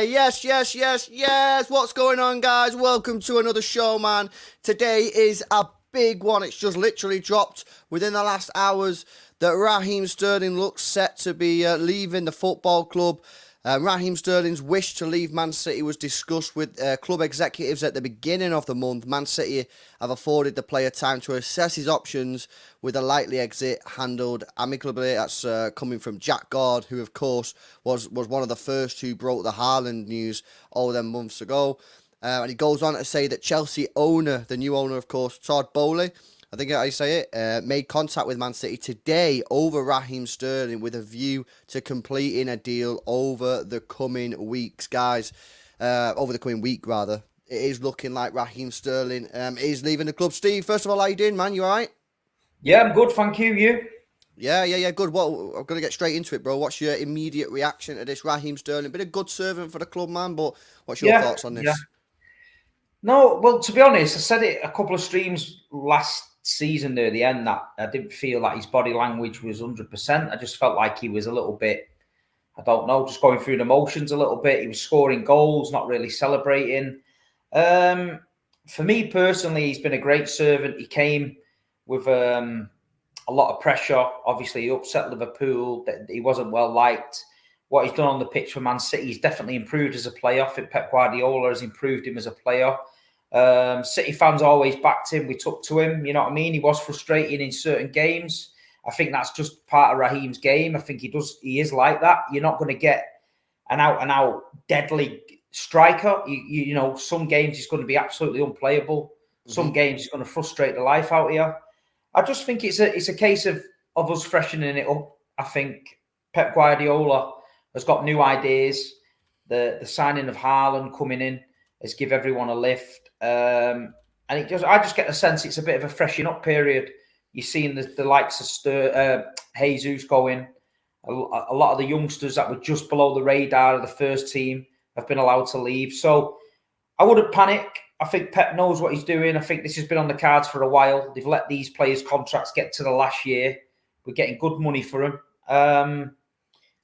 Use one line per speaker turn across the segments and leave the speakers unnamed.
Yes. What's going on, guys? Welcome to another show, man. Today is a big one. It's just literally dropped within the last hours that Raheem Sterling looks set to be leaving the football club. Raheem Sterling's wish to leave Man City was discussed with club executives at the beginning of the month. Man City have afforded the player time to assess his options, with a likely exit handled amicably. That's coming from Jack Gord, who of course was one of the first who broke the Haaland news all them months ago. And he goes on to say that Chelsea owner, the new owner of course, Todd Bowley, I think I say it, made contact with Man City today over Raheem Sterling with a view to completing a deal over the coming weeks, guys. Over the coming week, rather. It is looking like Raheem Sterling is leaving the club. Steve, first of all, how you doing, man? You all right?
Yeah, I'm good, thank you. You?
Yeah, good. Well, I'm going to get straight into it, bro. What's your immediate reaction to this? Raheem Sterling, been a good servant for the club, man, but what's your
Yeah,
thoughts on
yeah.
this?
No, well, to be honest, I said it a couple of streams last season near the end that I didn't feel like his body language was 100%. I just felt like he was a little bit, I don't know, just going through the motions a little bit. He was scoring goals, not really celebrating. For me personally, he's been a great servant. He came with a lot of pressure. Obviously, he upset Liverpool. That he wasn't well liked. What he's done on the pitch for Man City, he's definitely improved as a player. I think Pep Guardiola has improved him as a player. City fans always backed him. We took to him. You know what I mean? He was frustrating in certain games. I think that's just part of Raheem's game. I think he is like that. You're not going to get an out and out deadly striker. You know, some games he's going to be absolutely unplayable. Some games he's going to frustrate the life out of you. I just think it's a case of us freshening it up. I think Pep Guardiola has got new ideas. The signing of Haaland coming in has give everyone a lift. And I just get the sense it's a bit of a freshening up period. You're seeing the likes of Jesus going. A lot of the youngsters that were just below the radar of the first team have been allowed to leave. So I wouldn't panic. I think Pep knows what he's doing. I think this has been on the cards for a while. They've let these players' contracts get to the last year. We're getting good money for them.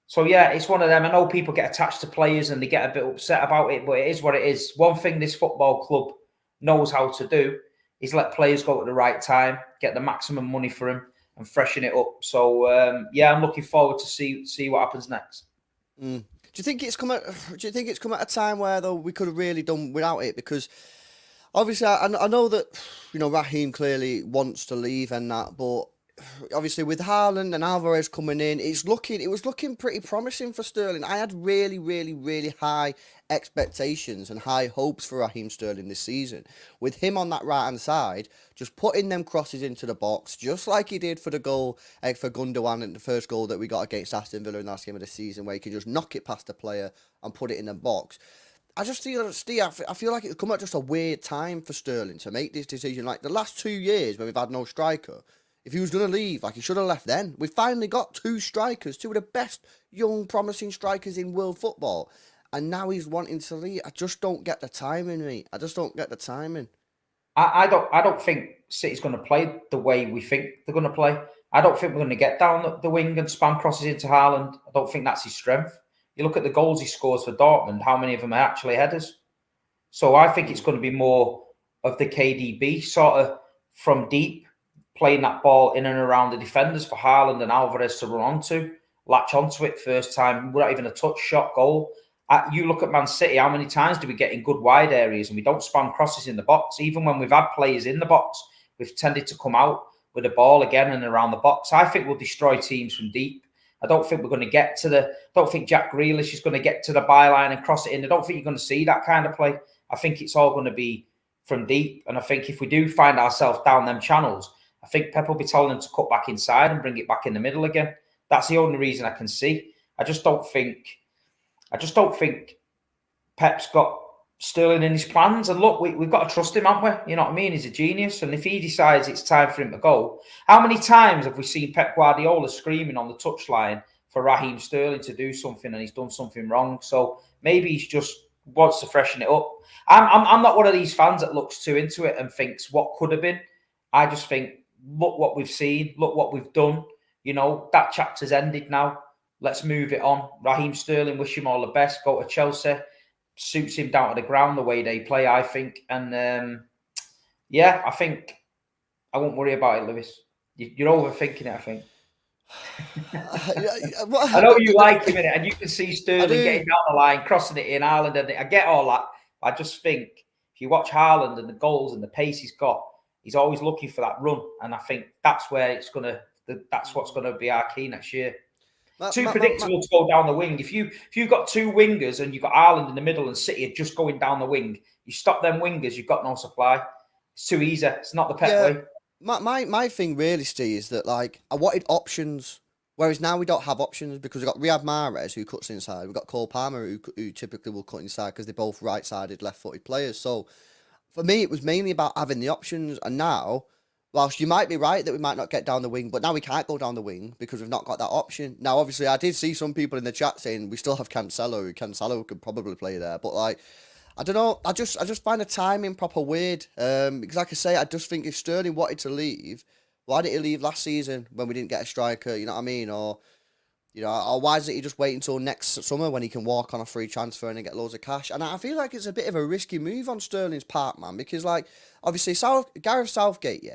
So, yeah, it's one of them. I know people get attached to players and they get a bit upset about it, but it is what it is. One thing this football club knows how to do is let players go at the right time, get the maximum money for them and freshen it up. So, I'm looking forward to see what happens next.
Do you think it's come at? Do you think it's come at a time where though we could have really done without it? Because obviously, I know that Raheem clearly wants to leave and that, but obviously with Haaland and Alvarez coming in, it was looking pretty promising for Sterling. I had really high expectations and high hopes for Raheem Sterling this season. With him on that right hand side, just putting them crosses into the box, just like he did for the goal for Gundogan and the first goal that we got against Aston Villa in the last game of the season, where he could just knock it past the player and put it in the box. I just feel, Steve, I feel like it's come at just a weird time for Sterling to make this decision. Like the last 2 years when we've had no striker, if he was going to leave, like he should have left then. We've finally got two strikers, two of the best young, promising strikers in world football. And now he's wanting to leave. I just don't get the timing, mate. I just don't get the timing.
I don't think City's going to play the way we think they're going to play. I don't think we're going to get down the wing and spam crosses into Haaland. I don't think that's his strength. You look at the goals he scores for Dortmund, how many of them are actually headers? So I think it's going to be more of the KDB, sort of from deep, playing that ball in and around the defenders for Haaland and Alvarez to run onto, latch onto it first time, without even a touch, shot, goal. You look at Man City, how many times do we get in good wide areas and we don't spam crosses in the box? Even when we've had players in the box, we've tended to come out with the ball again and around the box. I think we'll destroy teams from deep. I don't think we're going to get to I don't think Jack Grealish is going to get to the byline and cross it in. I don't think you're going to see that kind of play. I think it's all going to be from deep. And I think if we do find ourselves down them channels, I think Pep will be telling them to cut back inside and bring it back in the middle again. That's the only reason I can see. I just don't think Pep's got Sterling in his plans. And look, we've got to trust him, haven't we? You know what I mean? He's a genius. And if he decides it's time for him to go, how many times have we seen Pep Guardiola screaming on the touchline for Raheem Sterling to do something and he's done something wrong? So maybe he's just wants to freshen it up. I'm not one of these fans that looks too into it and thinks what could have been. I just think, look what we've seen, look what we've done. You know, that chapter's ended now. Let's move it on. Raheem Sterling, wish him all the best. Go to Chelsea. Suits him down to the ground the way they play, I think. And I think I won't worry about it, Lewis. You're overthinking it, I think. I know you like him in it, and you can see Sterling getting down the line, crossing it in Haaland, and I get all that. I just think if you watch Haaland and the goals and the pace he's got, he's always looking for that run, and I think that's where that's what's gonna be our key next year. Too predictable to go down the wing. If you've got two wingers and you've got Haaland in the middle and City just going down the wing, you stop them wingers, you've got no supply. It's too easy. It's not the Pep way.
My thing really, Steve, is that like I wanted options, whereas now we don't have options because we've got Riyad Mahrez who cuts inside, we've got Cole Palmer who typically will cut inside because they're both right-sided, left-footed players. So for me, it was mainly about having the options, and now, whilst you might be right that we might not get down the wing, but now we can't go down the wing because we've not got that option. Now, obviously, I did see some people in the chat saying we still have Cancelo. Cancelo could probably play there, but like, I don't know. I just find the timing proper weird. Because like I say, I just think if Sterling wanted to leave, why did he leave last season when we didn't get a striker? You know what I mean? Or why doesn't he just wait until next summer when he can walk on a free transfer and get loads of cash? And I feel like it's a bit of a risky move on Sterling's part, man, because like obviously Gareth Southgate,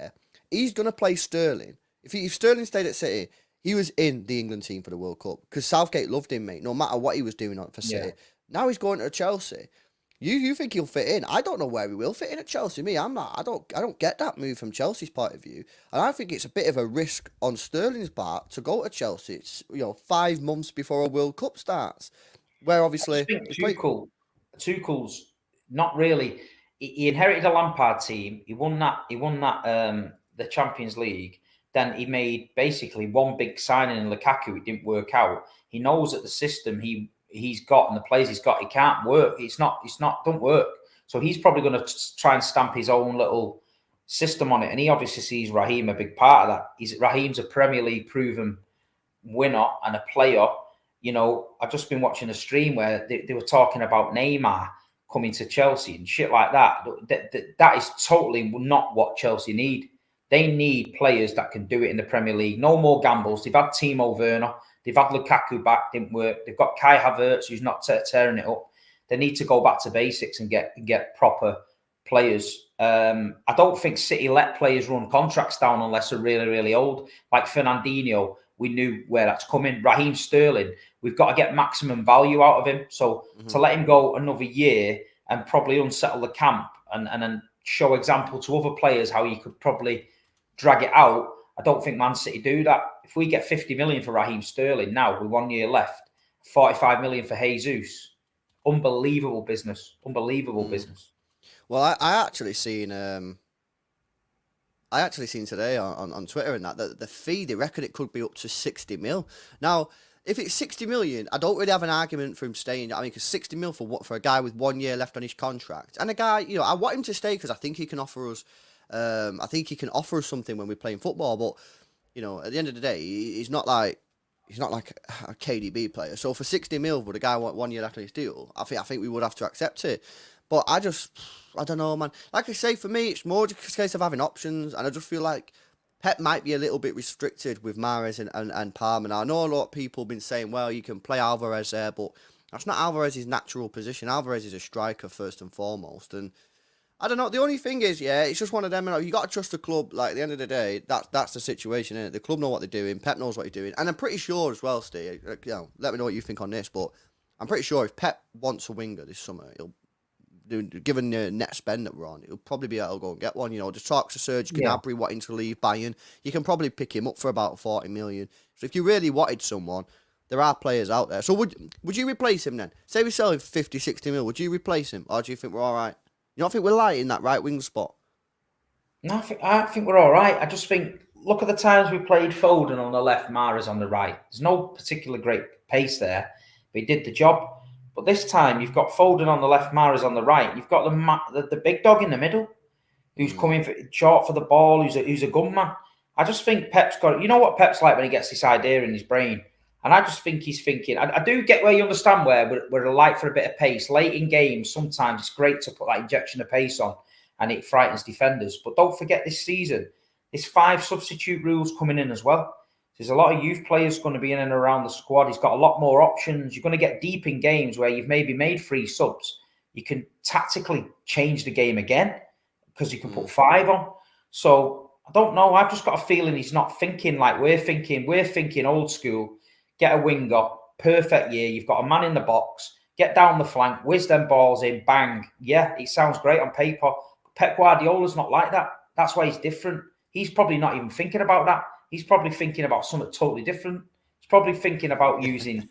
he's gonna play Sterling. If Sterling stayed at City, he was in the England team for the World Cup because Southgate loved him, mate. No matter what he was doing for City. Yeah. Now he's going to Chelsea. You think he'll fit in? I don't know where he will fit in at Chelsea. I'm not. I don't get that move from Chelsea's point of view, and I think it's a bit of a risk on Sterling's part to go to Chelsea. It's 5 months before a World Cup starts, where obviously
Tuchel's not really. He inherited a Lampard team. He won that. The Champions League. Then he made basically one big signing in Lukaku. It didn't work out. He knows that the system he's got and the players he's got, it can't work. Don't work. So he's probably going to try and stamp his own little system on it. And he obviously sees Raheem a big part of that. Raheem's a Premier League proven winner and a player. I've just been watching a stream where they were talking about Neymar coming to Chelsea and shit like that. That is totally not what Chelsea need. They need players that can do it in the Premier League. No more gambles. They've had Timo Werner. They've had Lukaku back, didn't work. They've got Kai Havertz, who's not tearing it up. They need to go back to basics and get proper players. I don't think City let players run contracts down unless they're really, really old. Like Fernandinho, we knew where that's coming. Raheem Sterling, we've got to get maximum value out of him. So to let him go another year and probably unsettle the camp and then show example to other players how you could probably drag it out, I don't think Man City do that. If we get 50 million for Raheem Sterling now with 1 year left, 45 million for Jesus, unbelievable business. Business.
Well, I actually seen today on Twitter and that the fee, they reckon it could be up to 60 mil. Now, if it's 60 million, I don't really have an argument for him staying. I mean, because 60 mil for a guy with 1 year left on his contract, and a guy, I want him to stay because I think he can offer us. I think he can offer us something when we're playing football. But at the end of the day, he's not like a KDB player. So for 60 mil, would a guy want 1 year left on his deal? I think we would have to accept it. But I don't know, man. Like I say, for me, it's more just a case of having options, and I just feel like Pep might be a little bit restricted with Mahrez and Palmer. Now, I know a lot of people have been saying, well, you can play Alvarez there, but that's not Alvarez's natural position. Alvarez is a striker first and foremost. And I don't know. The only thing is, it's just one of them. You got to trust the club. Like, at the end of the day, that's the situation, isn't it? The club know what they're doing. Pep knows what he's doing. And I'm pretty sure as well, Steve, let me know what you think on this, but I'm pretty sure if Pep wants a winger this summer, given the net spend that we're on, he'll probably be able to go and get one. Just talk to Serge Gnabry wanting to leave Bayern. You can probably pick him up for about 40 million. So if you really wanted someone, there are players out there. So would you replace him then? Say we sell him 50, 60 mil. Would you replace him? Or do you think we're all right? You don't think we're light in that right wing spot?
No, I think we're all right. I just think, look at the times we played Foden on the left, Mahrez on the right. There's no particular great pace there, but he did the job. But this time, you've got Foden on the left, Mahrez on the right. You've got the big dog in the middle, who's coming short for the ball, who's a gunman. I just think Pep's got. You know what Pep's like when he gets this idea in his brain, and I just think he's thinking. I do get where you understand where we're alike for a bit of pace late in games. Sometimes it's great to put that injection of pace on, and it frightens defenders. But don't forget this season, there's 5 substitute rules coming in as well. There's a lot of youth players going to be in and around the squad. He's got a lot more options. You're going to get deep in games where you've maybe made 3 subs. You can tactically change the game again because you can put 5 on. So I don't know. I've just got a feeling he's not thinking like we're thinking. We're thinking old school. Get a winger, perfect year. You've got a man in the box. Get down the flank, whiz them balls in, bang. Yeah, it sounds great on paper. Pep Guardiola's not like that. That's why he's different. He's probably not even thinking about that. He's probably thinking about something totally different. He's probably thinking about using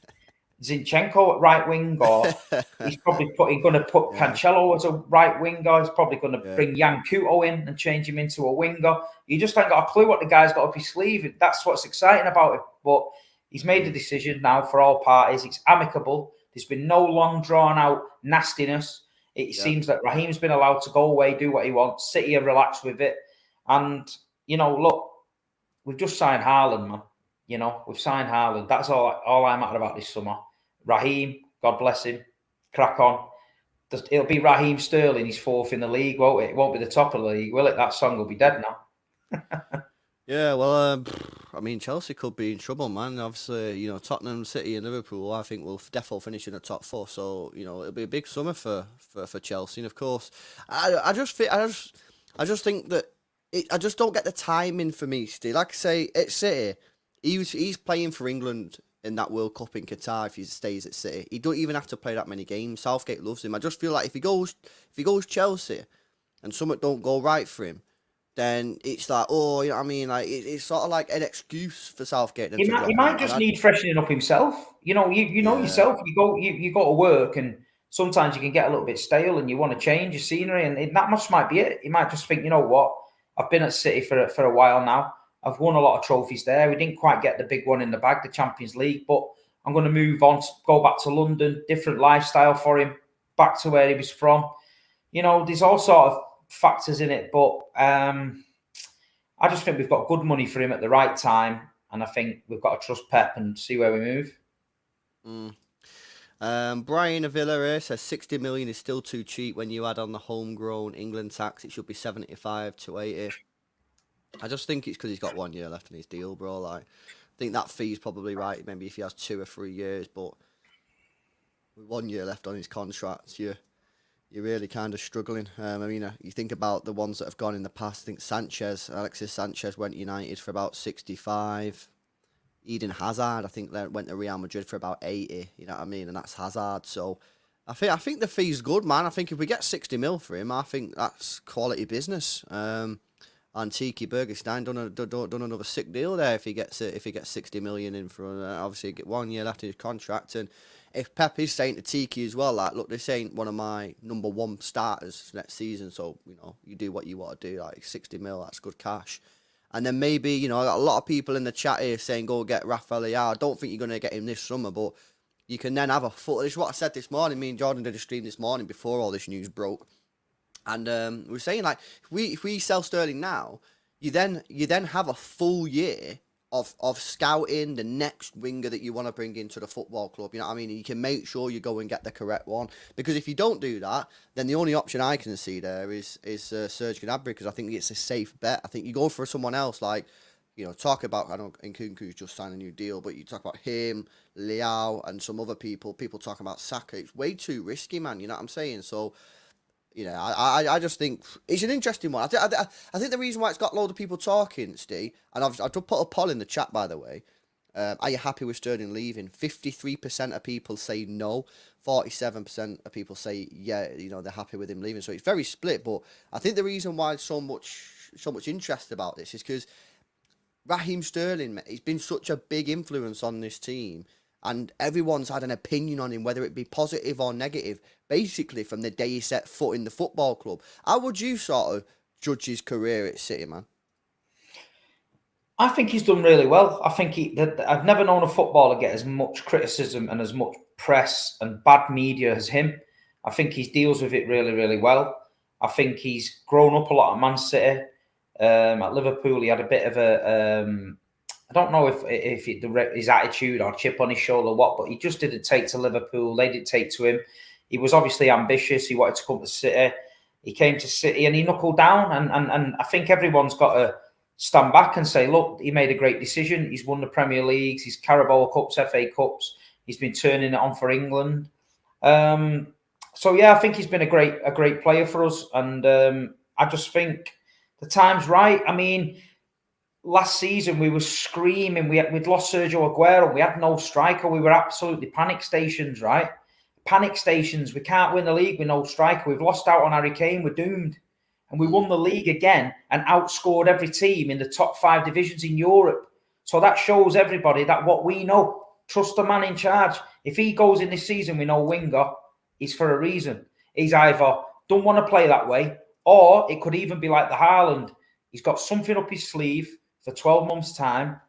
Zinchenko at right wing, or he's probably going to put Cancelo as a right winger. He's probably going to bring Yan Couto in and change him into a winger. You just ain't got a clue what the guy's got up his sleeve. That's what's exciting about it. But he's made a decision now for all parties. It's amicable. There's been no long drawn out nastiness. It seems that Raheem's been allowed to go away, do what he wants. City are relaxed with it. And, look, we've just signed Haaland, man. We've signed Haaland. That's all I'm at about this summer. Raheem, God bless him. Crack on. It'll be Raheem Sterling. He's 4th in the league, won't it? It won't be the top of the league, will it? That song will be dead now.
Yeah, well, Chelsea could be in trouble, man. Obviously, Tottenham, City, and Liverpool, I think will definitely finish in the top 4. So, it'll be a big summer for Chelsea. And of course, I just think that I just don't get the timing for me, Steve. Like I say, at City, he's playing for England in that World Cup in Qatar if he stays at City. He don't even have to play that many games. Southgate loves him. I just feel like if he goes Chelsea and something don't go right for him, then it's like, you know what I mean? Like it's sort of like an excuse for Southgate.
He might just need freshening up himself. You know yourself. You go to work, and sometimes you can get a little bit stale, and you want to change your scenery, and that much might be it. You might just think, you know what? I've been at City for a while now. I've won a lot of trophies there. We didn't quite get the big one in the bag, the Champions League, but I'm going to move on, go back to London, different lifestyle for him, back to where he was from. There's all sort of factors in it, but I just think we've got good money for him at the right time, and I think we've got to trust Pep and see where we move.
Brian Avila says 60 million is still too cheap when you add on the homegrown England tax. It should be 75 to 80. I just think it's because he's got 1 year left in his deal, bro. Like, I think that fee's probably right. Maybe if he has 2 or 3 years, but with 1 year left on his contract, you're really kind of struggling. You think about the ones that have gone in the past. I think Alexis Sanchez went United for about 65. Eden Hazard, I think, went to Real Madrid for about 80. You know what I mean? And that's Hazard. So I think the fee's good, man. I think if we get 60 mil for him, I think that's quality business. And Tiki Bergestein done another sick deal there if he gets 60 million in for obviously get 1 year left in his contract. And if Pep is saying to Tiki as well, like, look, this ain't one of my number 1 starters next season, so you do what you want to do. Like 60 mil, that's good cash. And then maybe I got a lot of people in the chat here saying go get Rafael Leao. I don't think you're gonna get him this summer, but you can then have a foot. This is what I said this morning. Me and Jordan did a stream this morning before all this news broke. And we were saying, like, if we sell Sterling now, you then have a full year of scouting the next winger that you want to bring into the football club. You know what I mean? And you can make sure you go and get the correct one. Because if you don't do that, then the only option I can see there is Serge Gnabry, because I think it's a safe bet. I think you go for someone else like, talk about, I know Nkunku's just signed a new deal, but you talk about him, Leao, and some other people talking about Saka. It's way too risky, man. You know what I'm saying? So, I just think it's an interesting one. I think the reason why it's got a load of people talking, Steve, and I've put a poll in the chat, by the way. Are you happy with Sterling leaving? 53% of people say no. 47% of people say yeah. They're happy with him leaving. So it's very split. But I think the reason why so much interest about this is because Raheem Sterling, he's been such a big influence on this team. And everyone's had an opinion on him, whether it be positive or negative, basically from the day he set foot in the football club. How would you sort of judge his career at City, man?
I think he's done really well. I think I've never known a footballer get as much criticism and as much press and bad media as him. I think he deals with it really, really well. I think he's grown up a lot at Man City. At Liverpool, he had a bit of a... I don't know if his attitude or chip on his shoulder or what, but he just didn't take to Liverpool. They didn't take to him. He was obviously ambitious. He wanted to come to City. He came to City and he knuckled down. And I think everyone's got to stand back and say, look, he made a great decision. He's won the Premier Leagues, he's Carabao Cups, FA Cups. He's been turning it on for England. So yeah, I think he's been a great player for us, and I just think the time's right. I mean, last season we were screaming. We'd lost Sergio Aguero. We had no striker. We were absolutely panic stations, right? Panic stations. We can't win the league with no striker. We've lost out on Harry Kane. We're doomed. And we won the league again and outscored every team in the top 5 divisions in Europe. So that shows everybody that what we know, trust the man in charge. If he goes in this season with no winger, it's for a reason. He's either don't want to play that way, or it could even be like the Haaland. He's got something up his sleeve for 12 months' time.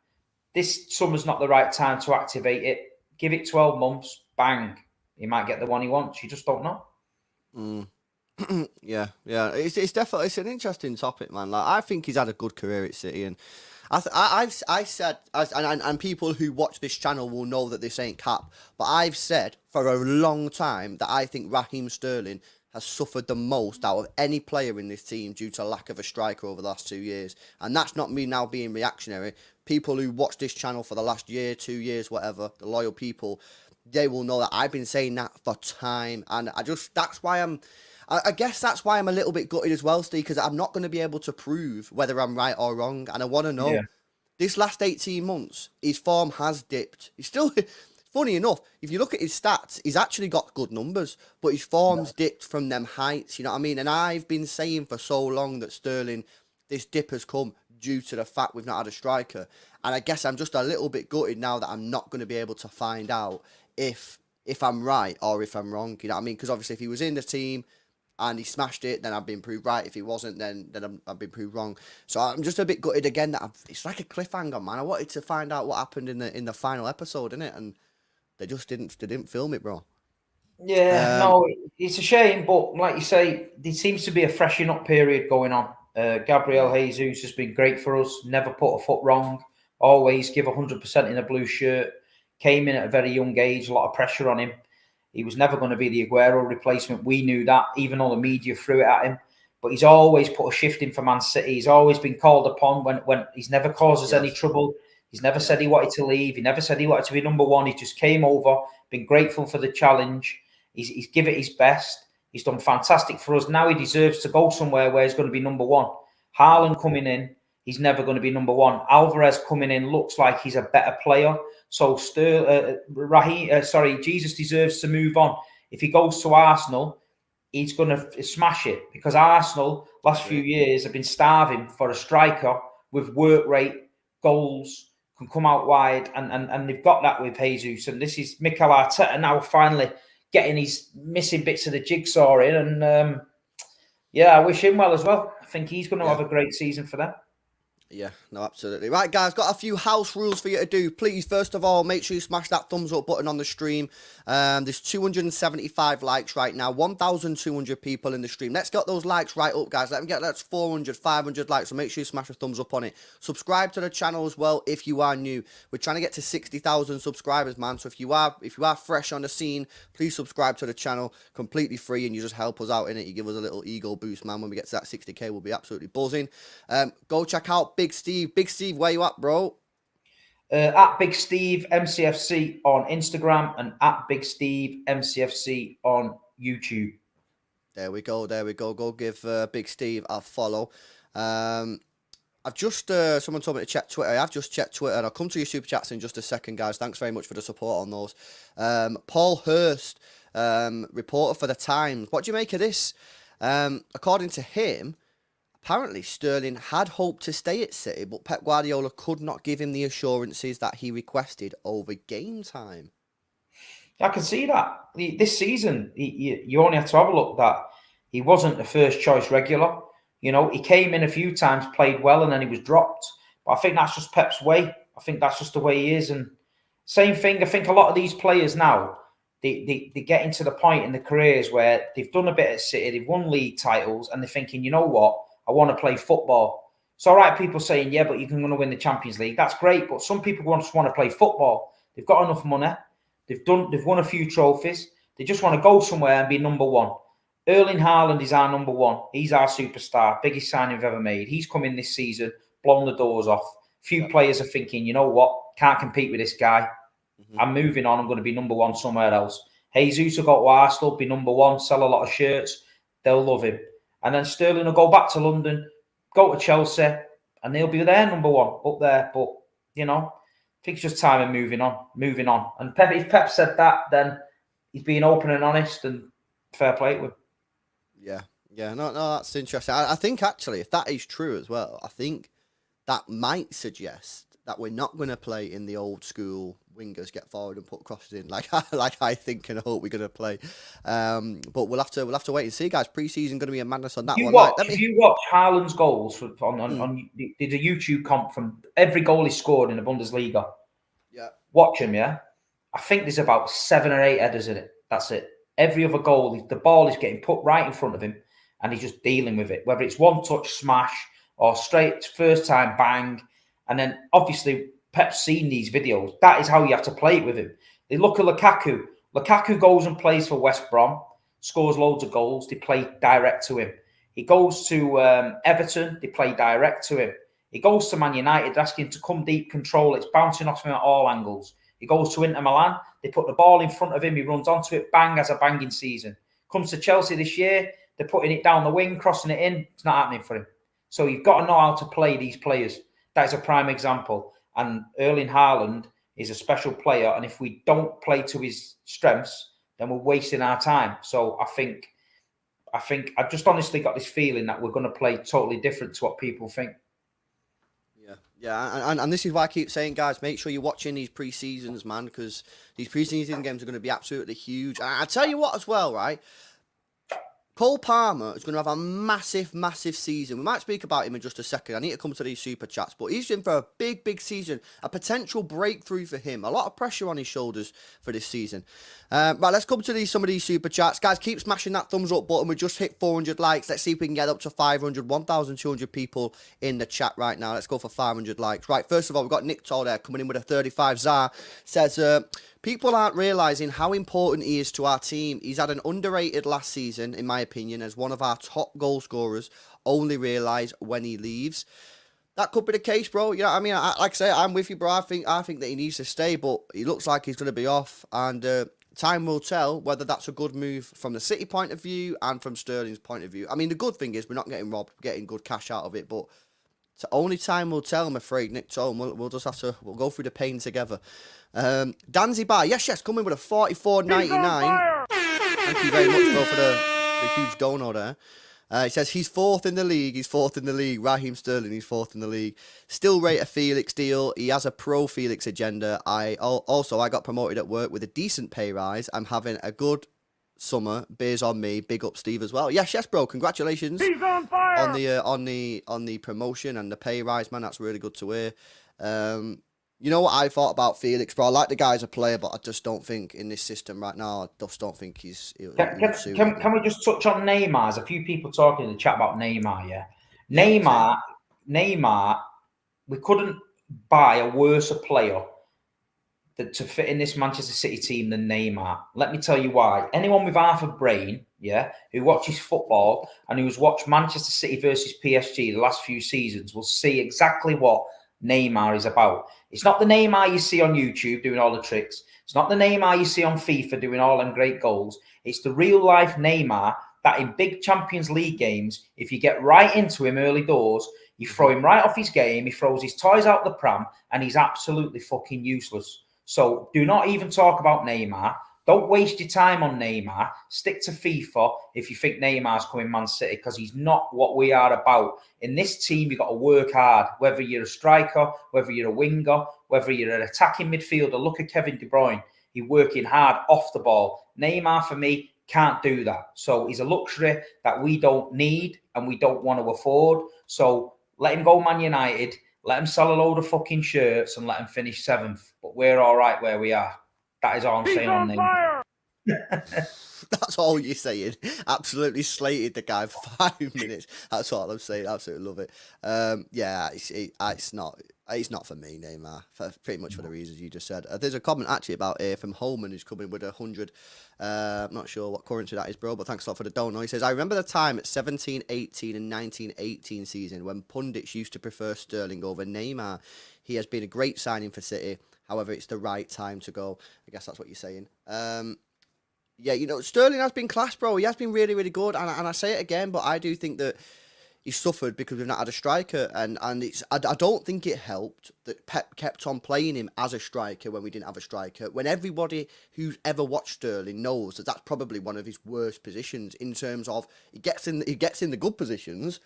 This summer's not the right time to activate it. Give it 12 months, bang. He might get the one he wants. You just don't know.
Yeah. It's definitely an interesting topic, man. Like, I think he's had a good career at City, and I said, and people who watch this channel will know that this ain't cap, but I've said for a long time that I think Raheem Sterling has suffered the most out of any player in this team due to lack of a striker over the last 2 years. And that's not me now being reactionary. People who watch this channel for the last year, 2 years, whatever, the loyal people, they will know that I've been saying that for time. And I guess that's why I'm a little bit gutted as well, Steve, because I'm not going to be able to prove whether I'm right or wrong. And I want to know, this last 18 months, his form has dipped. He's still, funny enough, if you look at his stats, he's actually got good numbers, but his form's dipped from them heights, you know what I mean? And I've been saying for so long that Sterling, this dip has come due to the fact we've not had a striker. And I guess I'm just a little bit gutted now that I'm not going to be able to find out if I'm right or if I'm wrong, you know what I mean? Because obviously if he was in the team and he smashed it, then I've been proved right. If he wasn't, then I've been proved wrong. So I'm just a bit gutted again that it's like a cliffhanger, man. I wanted to find out what happened in the final episode, innit? And they just didn't film it, bro.
Yeah, no, it's a shame, but like you say, there seems to be a freshening up period going on. Gabriel Jesus has been great for us, never put a foot wrong, always give 100% in a blue shirt, came in at a very young age, a lot of pressure on him. He was never going to be the Aguero replacement. We knew that, even though the media threw it at him. But he's always put a shift in for Man City. He's always been called upon when he's never caused us any trouble. He's never said he wanted to leave. He never said he wanted to be number one. He just came over, been grateful for the challenge. He's given it his best. He's done fantastic for us. Now he deserves to go somewhere where he's going to be number one. Haaland coming in, he's never going to be number one. Alvarez coming in looks like he's a better player. So Jesus deserves to move on. If he goes to Arsenal, he's going to smash it, because Arsenal last few years have been starving for a striker with work rate, goals, can come out wide, and they've got that with Jesus. And this is Mikel Arteta now finally getting his missing bits of the jigsaw in. And I wish him well as well. I think he's going to have a great season for them.
Yeah, no, absolutely. Right, guys, got a few house rules for you to do. Please, first of all, make sure you smash that thumbs up button on the stream. There's 275 likes right now, 1,200 people in the stream. Let's get those likes right up, guys. Let them get that's 400, 500 likes, so make sure you smash a thumbs up on it. Subscribe to the channel as well if you are new. We're trying to get to 60,000 subscribers, man. So if you are fresh on the scene, please subscribe to the channel, completely free, and you just help us out in it. You give us a little ego boost, man. When we get to that 60k, we'll be absolutely buzzing. Go check out Bigsteve. Bigsteve, where you at, bro?
At Bigsteve MCFC on Instagram and at Bigsteve MCFC on YouTube.
There we go. Go give Bigsteve a follow. I've just someone told me to check Twitter. I've just checked Twitter, and I'll come to your super chats in just a second, guys. Thanks very much for the support on those. Paul Hurst, reporter for the Times. What do you make of this? According to him, apparently Sterling had hoped to stay at City, but Pep Guardiola could not give him the assurances that he requested over game time.
I can see that. This season, you only have to have a look that he wasn't the first choice regular. You know, he came in a few times, played well, and then he was dropped. But I think that's just Pep's way. I think that's just the way he is. And same thing, I think a lot of these players now, they get into the point in their careers where they've done a bit at City, they've won league titles, and they're thinking, you know what? I want to play football. It's all right, people saying, yeah, but you're going to win the Champions League. That's great, but some people just want to play football. They've got enough money. They've won a few trophies. They just want to go somewhere and be number one. Erling Haaland is our number one. He's our superstar, biggest signing we've ever made. He's coming this season, blown the doors off. Few players are thinking, you know what, can't compete with this guy. I'm moving on. I'm going to be number one somewhere else. Jesus will go to Arsenal, be number one, sell a lot of shirts. They'll love him. And then Sterling will go back to London, go to Chelsea, and they'll be there number one up there. But, you know, I think it's just time of moving on. And if Pep said that, then he's being open and honest, and fair play to him.
Yeah, no, that's interesting. I think actually, if that is true as well, I think that might suggest that we're not going to play in the old school wingers get forward and put crosses in like I think and hope we're going to play. But we'll have to wait and see, guys. Pre-season going to be a madness on that one.
If you watch Haaland's goals on did a YouTube comp from every goal he scored in the Bundesliga.
Yeah.
Watch him, yeah. I think there's about 7 or 8 headers in it. That's it. Every other goal, the ball is getting put right in front of him, and he's just dealing with it. Whether it's one touch smash or straight first time bang, and then obviously Pep's seen these videos. That is how you have to play it with him. They look at Lukaku. Lukaku goes and plays for West Brom, scores loads of goals. They play direct to him. He goes to Everton. They play direct to him. He goes to Man United, asking him to come deep, control. It's bouncing off him at all angles. He goes to Inter Milan. They put the ball in front of him. He runs onto it, bang, has a banging season. Comes to Chelsea this year. They're putting it down the wing, crossing it in. It's not happening for him. So you've got to know how to play these players. That is a prime example. And Erling Haaland is a special player. And if we don't play to his strengths, then we're wasting our time. So I think I've just honestly got this feeling that we're going to play totally different to what people think.
Yeah, and this is why I keep saying, guys, make sure you're watching these pre-seasons, man, because these pre-season games are going to be absolutely huge. And I tell you what as well, right? Cole Palmer is going to have a massive, massive season. We might speak about him in just a second. I need to come to these super chats, but he's in for a big, big season. A potential breakthrough for him. A lot of pressure on his shoulders for this season. Right, let's come to some of these super chats. Guys, keep smashing that thumbs up button. We just hit 400 likes. Let's see if we can get up to 500. 1,200 people in the chat right now. Let's go for 500 likes. Right, first of all, we've got Nick Toll there coming in with a 35. Zar says, people aren't realising how important he is to our team. He's had an underrated last season, in my opinion, as one of our top goal scorers. Only realise when he leaves. That could be the case, bro. You know what I mean? Like I say, I'm with you, bro. I think that he needs to stay, but he looks like he's going to be off. And time will tell whether that's a good move from the City point of view and from Sterling's point of view. I mean, the good thing is we're not getting robbed, getting good cash out of it, but only time will tell, I'm afraid, Nick Tone. We'll just have to we'll go through the pain together. Danzy Bar, yes, coming with a 44.99. Thank you very much, bro, for the huge dono there. He says he's fourth in the league. Raheem Sterling, he's fourth in the league. Still rate a Felix deal. He has a pro Felix agenda. I got promoted at work with a decent pay rise. I'm having a good summer. Beers on me. Big up Steve as well. Yes, bro. Congratulations.
He's on fire.
On the promotion and the pay rise, man. That's really good to hear. You know what I thought about Felix, bro? I like the guy as a player, but I just don't think in this system right now, I just don't think he's...
Can we just touch on Neymar? There's a few people talking in the chat about Neymar, yeah? Neymar, we couldn't buy a worse player to fit in this Manchester City team than Neymar. Let me tell you why. Anyone with half a brain, yeah, who watches football and who's watched Manchester City versus PSG the last few seasons will see exactly what Neymar is about. It's not the Neymar you see on YouTube doing all the tricks. It's not the Neymar you see on FIFA doing all them great goals. It's the real life Neymar that in big Champions League games, if you get right into him early doors, you throw him right off his game, he throws his toys out the pram, and he's absolutely fucking useless. So do not even talk about Neymar. Don't waste your time on Neymar. Stick to FIFA if you think Neymar's coming Man City, because he's not what we are about. In this team, you've got to work hard, whether you're a striker, whether you're a winger, whether you're an attacking midfielder. Look at Kevin De Bruyne. He's working hard off the ball. Neymar, for me, can't do that. So he's a luxury that we don't need and we don't want to afford. So let him go Man United. Let him sell a load of fucking shirts and let him finish 7th. But we're all right where we are. That is all I'm saying on Neymar.
That's all you're saying. Absolutely slated the guy for 5 minutes. That's all I'm saying. Absolutely love it. Yeah, it's not for me, Neymar. Pretty much for the reasons you just said. There's a comment actually about from Holman who's coming with 100. I'm not sure what currency that is, bro, but thanks a lot for the donut. He says, I remember the time at 17-18 and 19-18 season when pundits used to prefer Sterling over Neymar. He has been a great signing for City. However, it's the right time to go. I guess that's what you're saying. Yeah, Sterling has been class, bro. He has been really, really good, and I say it again, but I do think that he suffered because we've not had a striker, and I don't think it helped that Pep kept on playing him as a striker when we didn't have a striker. When everybody who's ever watched Sterling knows that that's probably one of his worst positions in terms of he gets in the good positions,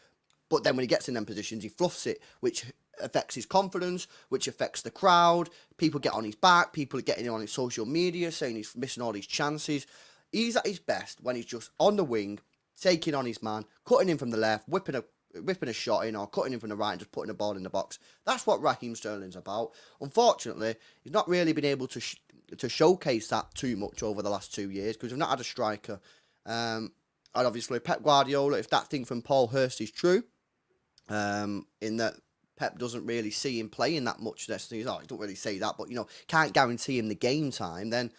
but then when he gets in them positions, he fluffs it, which affects his confidence, which affects the crowd. People get on his back. People are getting on his social media saying he's missing all these chances. He's at his best when he's just on the wing, taking on his man, cutting in from the left, whipping a shot in, or cutting in from the right and just putting the ball in the box. That's what Raheem Sterling's about. Unfortunately, he's not really been able to showcase that too much over the last 2 years because we've not had a striker. And obviously, Pep Guardiola, if that thing from Paul Hurst is true, in that Pep doesn't really see him playing that much. He don't really say that, but can't guarantee him the game time. Then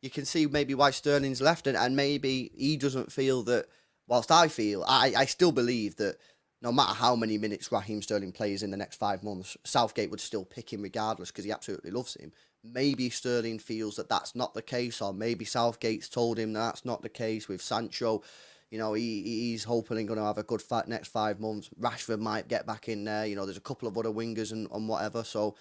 you can see maybe why Sterling's left, and maybe he doesn't feel that. Whilst I still believe that no matter how many minutes Raheem Sterling plays in the next 5 months, Southgate would still pick him regardless because he absolutely loves him. Maybe Sterling feels that that's not the case, or maybe Southgate's told him that's not the case with Sancho. He's hoping going to have a good next 5 months. Rashford might get back in there. There's a couple of other wingers and whatever. So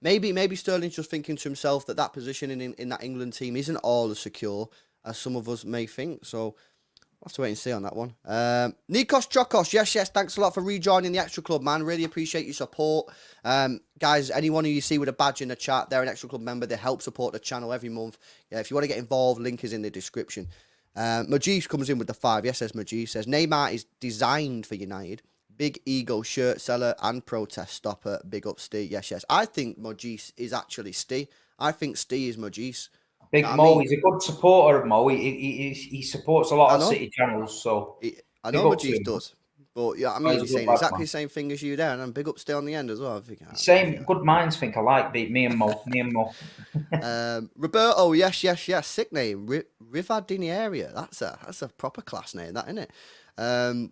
maybe Sterling's just thinking to himself that position in that England team isn't all as secure as some of us may think. So we'll have to wait and see on that one. Nikos Chokos, yes. Thanks a lot for rejoining the Extra Club, man. Really appreciate your support. Guys, anyone who you see with a badge in the chat, they're an Extra Club member. They help support the channel every month. Yeah, if you want to get involved, link is in the description. Majis comes in with the 5. Yes, says Majis. Says Neymar is designed for United. Big ego shirt seller and protest stopper. Big up Steve. Yes. I think Majis is actually Steve. I think Steve is Majis.
Big Mo, he's a good supporter of Mo. He supports a lot of City channels. So
I know Majis does. But yeah, he's saying exactly the same thing as you there, and then big up Steve on the end as well.
Same good minds think alike. Me and Mo.
Roberto, yes. Sick name, Rivadinieri. That's a proper class name, that, isn't it?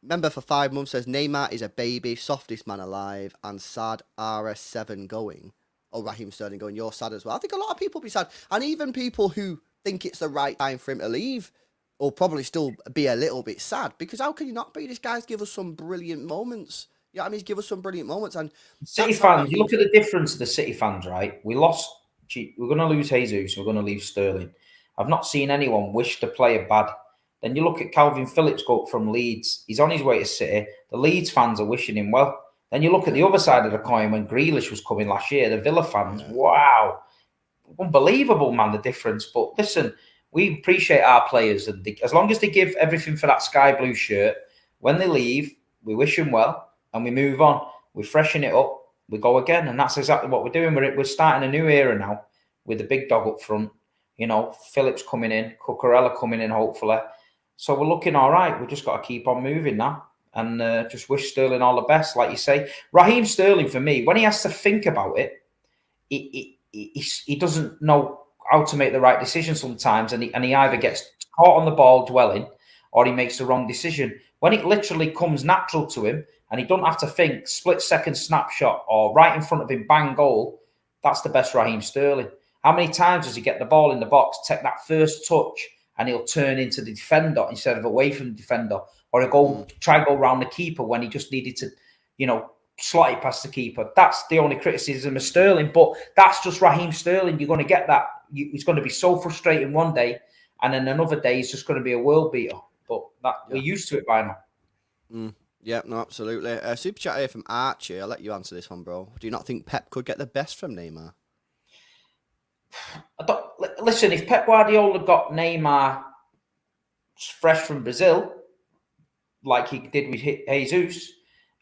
Member for 5 months says Neymar is a baby, softest man alive, and sad RS7 going. Oh, Raheem Sterling going, you're sad as well. I think a lot of people be sad, and even people who think it's the right time for him to leave will probably still be a little bit sad, because how can you not be? This guy's give us some brilliant moments. You know what I mean? He's give us some brilliant moments. And
City fans, you look at the difference of the City fans, right? We're going to lose Jesus. We're going to leave Sterling. I've not seen anyone wish to play a bad. Then you look at Calvin Phillips go up from Leeds. He's on his way to City. The Leeds fans are wishing him well. Then you look at the other side of the coin when Grealish was coming last year. The Villa fans, wow. Unbelievable, man, the difference. But listen, we appreciate our players. And as long as they give everything for that sky blue shirt, when they leave, we wish them well and we move on. We freshen it up. We go again. And that's exactly what we're doing. We're starting a new era now with the big dog up front. Phillips coming in, Cucurella coming in, hopefully. So we're looking all right. We've just got to keep on moving now and just wish Sterling all the best. Like you say, Raheem Sterling, for me, when he has to think about it, he doesn't know how to make the right decision sometimes, and he either gets caught on the ball dwelling or he makes the wrong decision. When it literally comes natural to him and he don't have to think, split-second snapshot or right in front of him, bang, goal, that's the best Raheem Sterling. How many times does he get the ball in the box, take that first touch, and he'll turn into the defender instead of away from the defender, or he'll try to go around the keeper when he just needed to, slot it past the keeper. That's the only criticism of Sterling, but that's just Raheem Sterling. You're going to get that. It's going to be so frustrating one day, and then another day it's just going to be a world beater. But we're used to it by now.
Yeah, no, absolutely. Super chat here from Archie. I'll let you answer this one, bro. Do you not think Pep could get the best from Neymar?
Listen, if Pep Guardiola got Neymar fresh from Brazil, like he did with Jesus,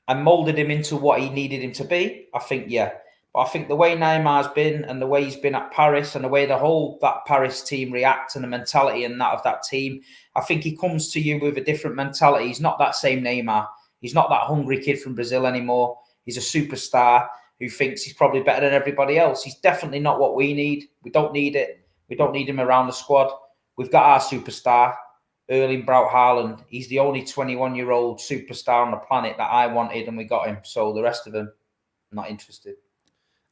and moulded him into what he needed him to be, I think, yeah. But I think the way Neymar's been and the way he's been at Paris and the way that Paris team reacts and the mentality and that of that team, I think he comes to you with a different mentality. He's not that same Neymar. He's not that hungry kid from Brazil anymore. He's a superstar who thinks he's probably better than everybody else. He's definitely not what we need. We don't need it. We don't need him around the squad. We've got our superstar, Erling Braut Haaland. He's the only 21-year-old superstar on the planet that I wanted, and we got him. So the rest of them, not interested.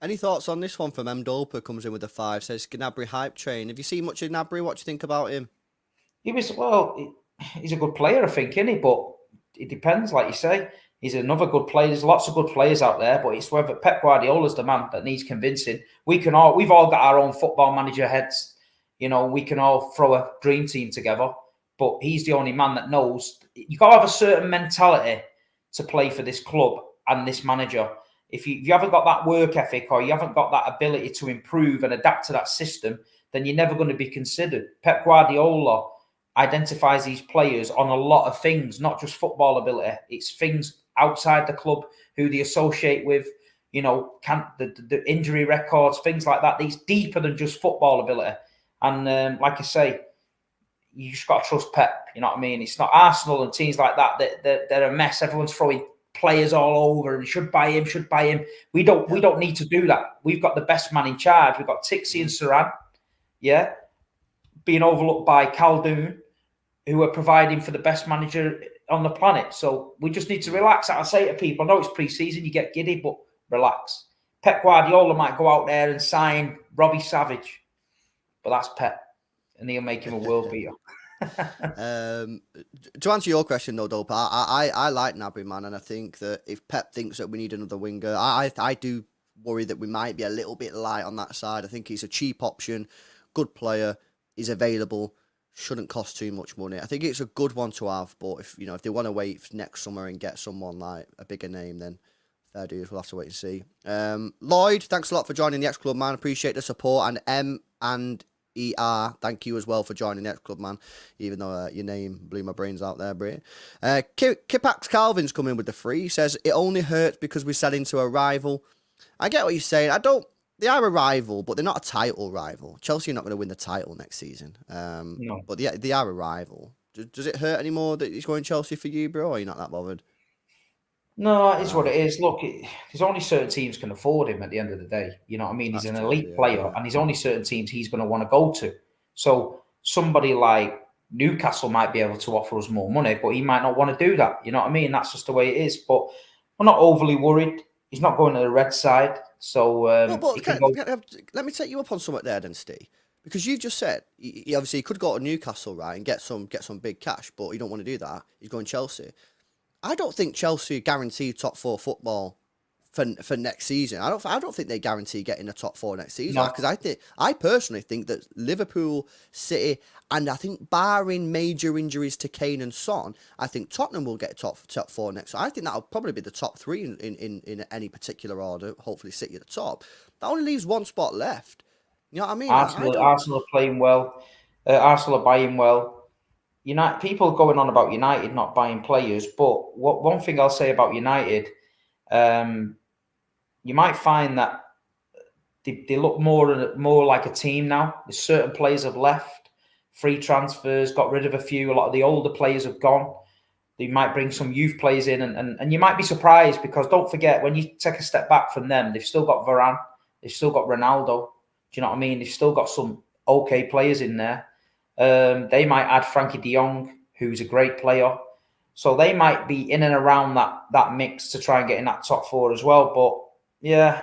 Any thoughts on this one from M. Doper? Comes in with a 5, says Gnabry hype train. Have you seen much of Gnabry? What do you think about him?
He's a good player, I think, isn't he? But it depends, like you say. He's another good player. There's lots of good players out there, but it's whether Pep Guardiola's the man that needs convincing. We've all got our own football manager heads. You know, we can all throw a dream team together, but he's the only man that knows. You've got to have a certain mentality to play for this club and this manager. If you haven't got that work ethic or you haven't got that ability to improve and adapt to that system, then you're never going to be considered. Pep Guardiola identifies these players on a lot of things, not just football ability. It's things outside the club, who they associate with, you know, the injury records, things like that. It's deeper than just football ability. And like I say, you just got to trust Pep. You know what I mean? It's not Arsenal and teams like that. They're a mess. Everyone's throwing players all over and should buy him. We don't need to do that. We've got the best man in charge. We've got Tixi and Saran, being overlooked by Khaldoon, who are providing for the best manager on the planet. So we just need to relax. I say to people, I know it's pre-season, you get giddy, but relax. Pep Guardiola might go out there and sign Robbie Savage, but that's Pep, and he'll make him a world beater.
To answer your question though, Dope, I like Gnabry, man, and I think that if Pep thinks that we need another winger, I do worry that we might be a little bit light on that side. I think he's a cheap option, good player, is available, shouldn't cost too much money. I think it's a good one to have, but if they want to wait next summer and get someone like a bigger name, then fair dues, we'll have to wait and see. Lloyd, thanks a lot for joining the X Club, man. Appreciate the support. And M and ER, thank you as well for joining the X Club, man. Even though your name blew my brains out there, Bray. Kipax Calvin's coming with the 3. He says, it only hurts because we sell into a rival. I get what you're saying. They are a rival, but they're not a title rival. Chelsea are not going to win the title next season.
No.
But they are a rival. Does it hurt anymore that he's going Chelsea for you, bro? Or are you not that bothered?
No, it's what it is. Look, there's only certain teams can afford him at the end of the day. You know what I mean? He's an elite player, and there's only certain teams he's going to want to go to. So somebody like Newcastle might be able to offer us more money, but he might not want to do that. You know what I mean? That's just the way it is. But we're not overly worried. He's not going to the red side. So
let me take you up on something there then, Steve. Because you've just said he obviously could go to Newcastle, right, and get some big cash, but he don't want to do that. He's going Chelsea. I don't think Chelsea guarantee top 4 football for next season. I don't think they guarantee getting a top 4 next season. Because I personally think that Liverpool, City, and I think barring major injuries to Kane and Son, I think Tottenham will get top 4 next. So I think that'll probably be the top 3 in any particular order. Hopefully City at the top. That only leaves one spot left. You know what I mean?
Arsenal are playing well. Arsenal are buying well. People going on about United not buying players, but one thing I'll say about United, you might find that they look more like a team now. There's certain players have left, free transfers, got rid of a few. A lot of the older players have gone. They might bring some youth players in, and you might be surprised because don't forget, when you take a step back from them, they've still got Varane, they've still got Ronaldo. Do you know what I mean? They've still got some okay players in there. They might add Frankie de Jong, who's a great player. So they might be in and around that mix to try and get in that top 4 as well. But yeah,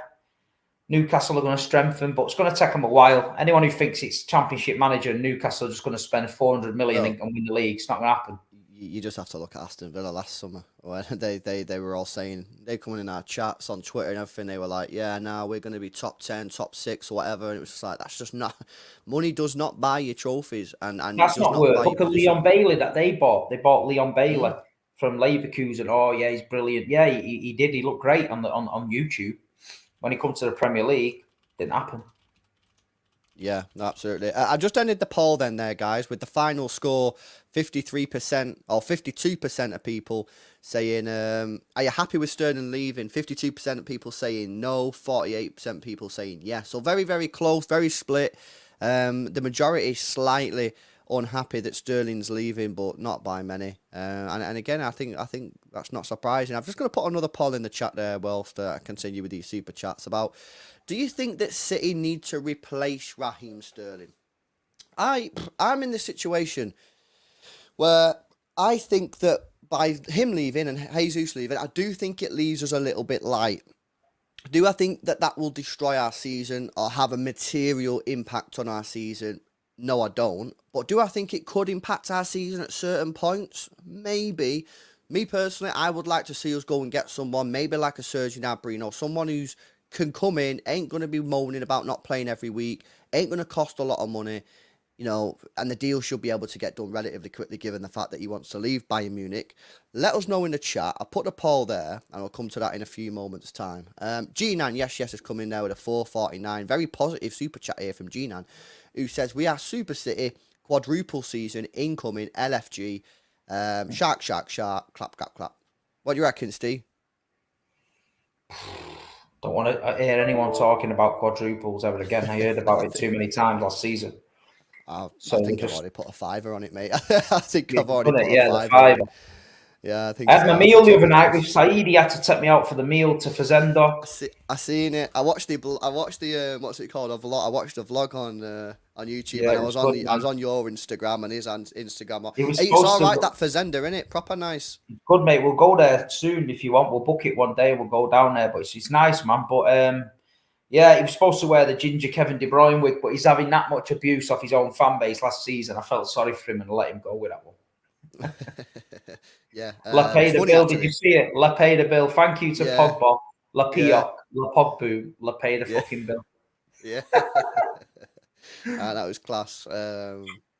Newcastle are going to strengthen, but it's going to take them a while. Anyone who thinks it's Championship manager and Newcastle are just going to spend 400 million and win the league, it's not going to happen.
You just have to look at Aston Villa last summer when they were all saying, they coming in our chats on Twitter and everything, they were like, yeah, now we're going to be top 10, top 6 or whatever, and it was just like, that's just not, money does not buy you trophies, and
that's not worth. Look at Leon Bailey that they bought Leon Bailey from Leverkusen. Oh yeah, he's brilliant. Yeah, he did, he looked great on YouTube. When he comes to the Premier League, didn't happen.
Yeah, absolutely. I just ended the poll then there, guys, with the final score 53% or 52% of people saying, are you happy with Sterling leaving? 52% of people saying no, 48% of people saying yes. So very, very close, very split. The majority slightly unhappy that Sterling's leaving, but not by many. And again, I think that's not surprising. I'm just going to put another poll in the chat there whilst I continue with these super chats about, do you think that City need to replace Raheem Sterling? I'm in this situation where I think that by him leaving and Jesus leaving, I do think it leaves us a little bit light. Do I think that that will destroy our season or have a material impact on our season? No, I don't. But do I think it could impact our season at certain points? Maybe. Me personally, I would like to see us go and get someone, maybe like a Sergio Gnabry, someone who's can come in, ain't going to be moaning about not playing every week, ain't going to cost a lot of money, and the deal should be able to get done relatively quickly given the fact that he wants to leave Bayern Munich. Let us know in the chat. I'll put the poll there, and I'll come to that in a few moments' time. G9, yes, has come in there with a 449. Very positive super chat here from G9, who says, we are Super City, quadruple season, incoming, LFG, shark, clap, clap, clap. What do you reckon, Steve?
Don't want to hear anyone talking about quadruples ever again. I heard about it too many times last season.
I think I've already put a fiver on it, mate. I think
You've
I've already put
a
a fiver
fiver.
on it. Yeah, I think
I had
so.
my meal the other night with Saeed. He had to take me out for the meal to Fazenda.
I seen it. I watched the what's it called, a vlog. I watched a vlog on YouTube, and I was on your Instagram and his Instagram.
He was
Hey, it's all
supposed
right,
to.
that Fazenda, isn't it? Proper nice.
Good, mate. We'll go there soon if you want. We'll book it one day. We'll go down there. But it's nice, man. But yeah, he was supposed to wear the ginger Kevin De Bruyne wig, but he's having that much abuse off his own fan base last season. I felt sorry for him and let him go with that one.
Yeah.
La Pay the bill.
Actually.
Did you see it? La Pay the bill. Thank you to Pogba. La Pioc. La Pogbu. La Pay the fucking bill.
Yeah. That was class.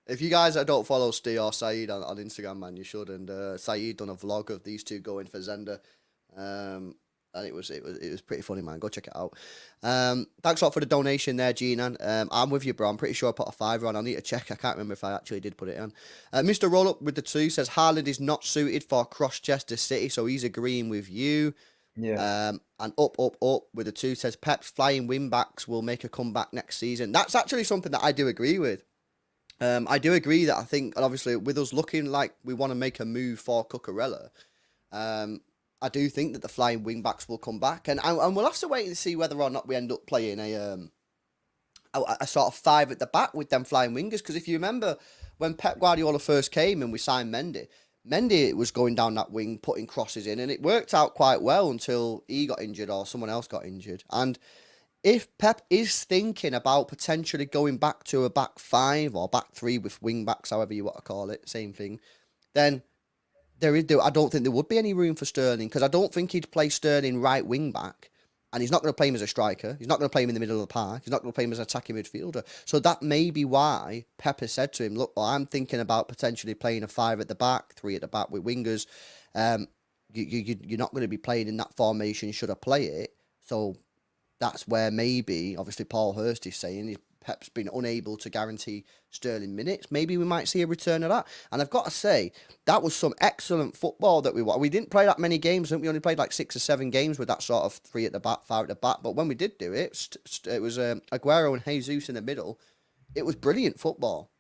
If you guys that don't follow Steve or Saeed on Instagram, man, you should. And Saeed done a vlog of these two going for Zenda. And it was pretty funny, man. Go check it out. Thanks a lot for the donation there, Ginan. I'm with you, bro. I'm pretty sure I put a fiver on. I need to check. I can't remember if I actually did put it on. Mr. Roll Up with the 2 says Haaland is not suited for Chester City, so he's agreeing with you.
Yeah.
And up with the 2 says Pep's flying wing backs will make a comeback next season. That's actually something that I do agree with. I do agree that I think, and obviously with us looking like we want to make a move for Cucurella, I do think that the flying wing backs will come back, and we'll have to wait and see whether or not we end up playing a sort of 5 at the back with them flying wingers. Because if you remember when Pep Guardiola first came and we signed Mendy was going down that wing, putting crosses in, and it worked out quite well until he got injured or someone else got injured. And if Pep is thinking about potentially going back to a back 5 or back 3 with wing backs, however you want to call it, same thing, then I don't think there would be any room for Sterling, because I don't think he'd play Sterling right wing back, and he's not going to play him as a striker. He's not going to play him in the middle of the park. He's not going to play him as an attacking midfielder. So that may be why Pep has said to him, look, well, I'm thinking about potentially playing a 5 at the back, 3 at the back with wingers. You're not going to be playing in that formation should I play it. So that's where maybe, obviously, Paul Hurst is saying Pep's been unable to guarantee Sterling minutes. Maybe we might see a return of that. And I've got to say, that was some excellent football that we watched. We didn't play that many games. I think we only played like 6 or 7 games with that sort of 3 at the back, 5 at the back. But when we did do it, it was Aguero and Jesus in the middle. It was brilliant football.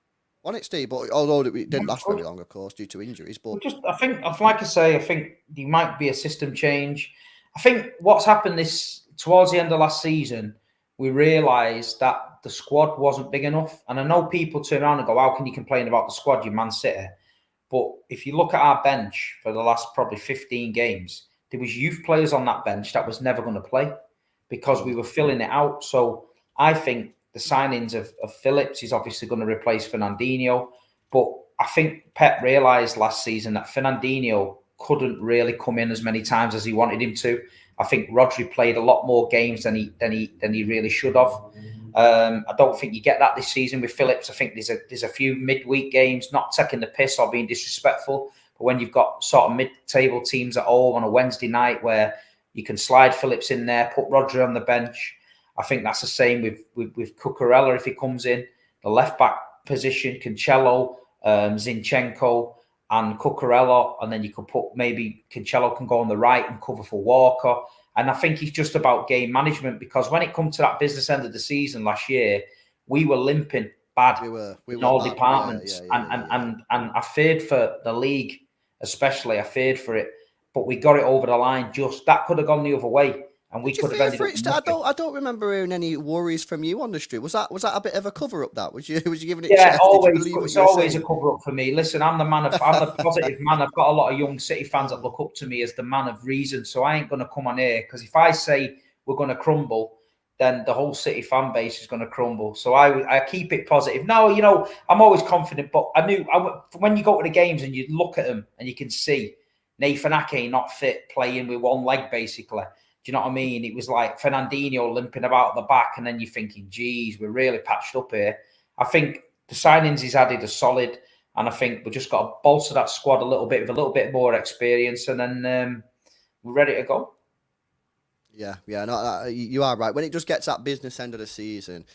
Wasn't it, Steve? But although it didn't last very long, of course, due to injuries. But
I think there might be a system change. I think what's happened towards the end of last season, we realised that the squad wasn't big enough. And I know people turn around and go, how can you complain about the squad, you Man City? But if you look at our bench for the last probably 15 games, there was youth players on that bench that was never going to play because we were filling it out. So I think the signings of Phillips is obviously going to replace Fernandinho. But I think Pep realised last season that Fernandinho couldn't really come in as many times as he wanted him to. I think Rodri played a lot more games than he really should have. I don't think you get that this season with Phillips. I think there's a few midweek games, not taking the piss or being disrespectful, but when you've got sort of mid-table teams at home on a Wednesday night where you can slide Phillips in there, put Rodri on the bench. I think that's the same with Cucurella if he comes in. The left back position, Cancelo, Zinchenko, and Cucurella, and then you could put maybe Cancelo can go on the right and cover for Walker. And I think it's just about game management, because when it comes to that business end of the season last year, we were limping bad in all departments. And I feared for the league, especially. I feared for it, but we got it over the line. Just that could have gone the other way, and we could have ended up.
I don't remember hearing any worries from you on the street. Was that a bit of a cover up? That was you giving it?
Yeah, always. It's always a cover up for me. Listen, I'm the positive man. I've got a lot of young City fans that look up to me as the man of reason. So I ain't going to come on here, because if I say we're going to crumble, then the whole City fan base is going to crumble. So I keep it positive. No, I'm always confident, but when you go to the games and you look at them and you can see Nathan Ake not fit, playing with one leg basically. Do you know what I mean? It was like Fernandinho limping about at the back, and then you're thinking, geez, we're really patched up here. I think the signings he's added are solid, and I think we just got to bolster that squad a little bit more experience, and then we're ready to go.
Yeah, no, you are right. When it just gets that business end of the season,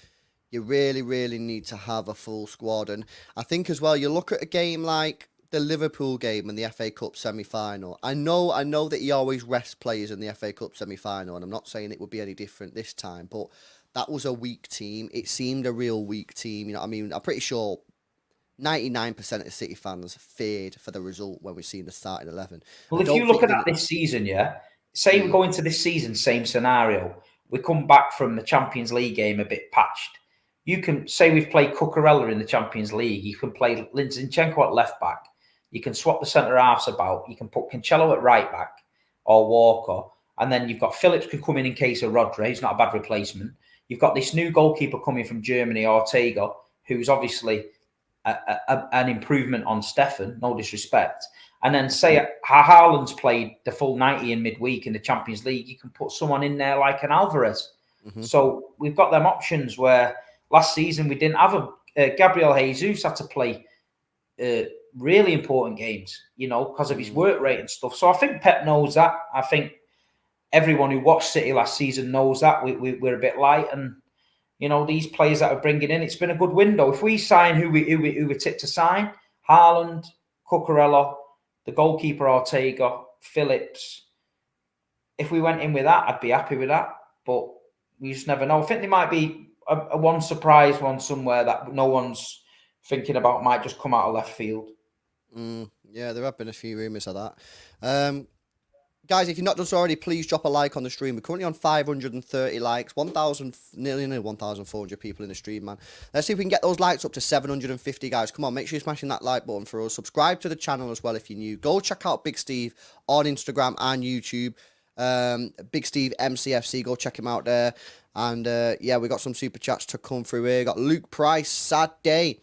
you really, really need to have a full squad. And I think as well, you look at a game like the Liverpool game and the FA Cup semi-final. I know that he always rests players in the FA Cup semi-final, and I'm not saying it would be any different this time, but that was a weak team. It seemed a real weak team. You know what I mean? I'm pretty sure 99% of City fans feared for the result when we seen the starting 11.
Well, if you look at that this season, say we go into this season, same scenario. We come back from the Champions League game a bit patched. You can say we've played Cucurella in the Champions League. You can play Zinchenko at left back. You can swap the centre halves about. You can put Cancelo at right back or Walker. And then you've got Phillips could come in case of Rodri. He's not a bad replacement. You've got this new goalkeeper coming from Germany, Ortega, who's obviously an improvement on Stefan, no disrespect. And then say Haaland's played the full 90 in midweek in the Champions League, you can put someone in there like an Alvarez. Mm-hmm. So we've got them options where last season we didn't have Gabriel Jesus had to play really important games, because of his work rate and stuff. So I think Pep knows that. I think everyone who watched City last season knows that we're a bit light, and these players that are bringing in, it's been a good window. If we sign who we're tipped to sign, Haaland, Cucurella, the goalkeeper Ortega, Phillips, if we went in with that, I'd be happy with that. But we just never know. I think there might be a one surprise one somewhere that no one's thinking about, might just come out of left field.
Yeah, there have been a few rumours of that. Guys, if you've not done so already, please drop a like on the stream. We're currently on 530 likes, nearly 1,400 people in the stream, man. Let's see if we can get those likes up to 750, guys. Come on, make sure you're smashing that like button for us. Subscribe to the channel as well if you're new. Go check out Bigsteve on Instagram and YouTube. Bigsteve MCFC, go check him out there. And yeah, we got some super chats to come through here. Got Luke Price, sad day.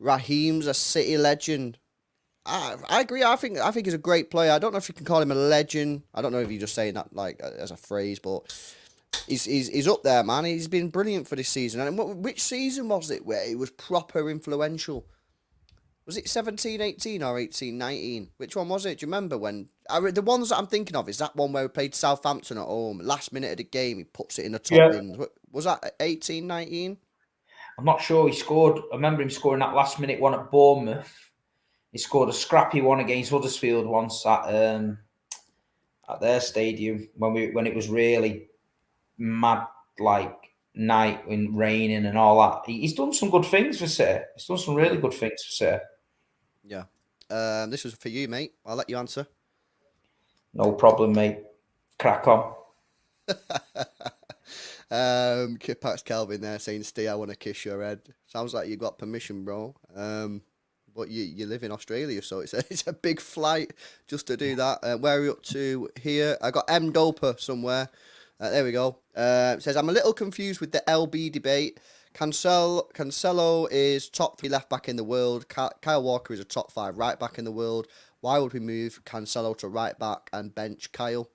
Raheem's a City legend. I agree. I think he's a great player. I don't know if you can call him a legend. I don't know if you're just saying that like as a phrase, but he's up there, man. He's been brilliant for this season. And which season was it where he was proper influential? Was it 17-18 or 18-19? Which one was it? Do you remember when? The ones that I'm thinking of is that one where we played Southampton at home. Last minute of the game, he puts it in the top bins. Was that 18-19?
I'm not sure. He scored. I remember him scoring that last minute one at Bournemouth. He scored a scrappy one against Huddersfield once at their stadium when it was really mad, like night and raining and all that. He's done some good things for City. He's done some really good things for City.
Yeah. This was for you, mate. I'll let you answer.
No problem, mate. Crack on.
Pax Calvin there saying, "Steve, I want to kiss your head." Sounds like you got permission, bro. But you live in Australia, so it's a big flight just to do that. Where are we up to here? I got M Doper somewhere. There we go. It says, I'm a little confused with the LB debate. Cancelo is top 3 left back in the world. Kyle Walker is a top 5 right back in the world. Why would we move Cancelo to right back and bench Kyle?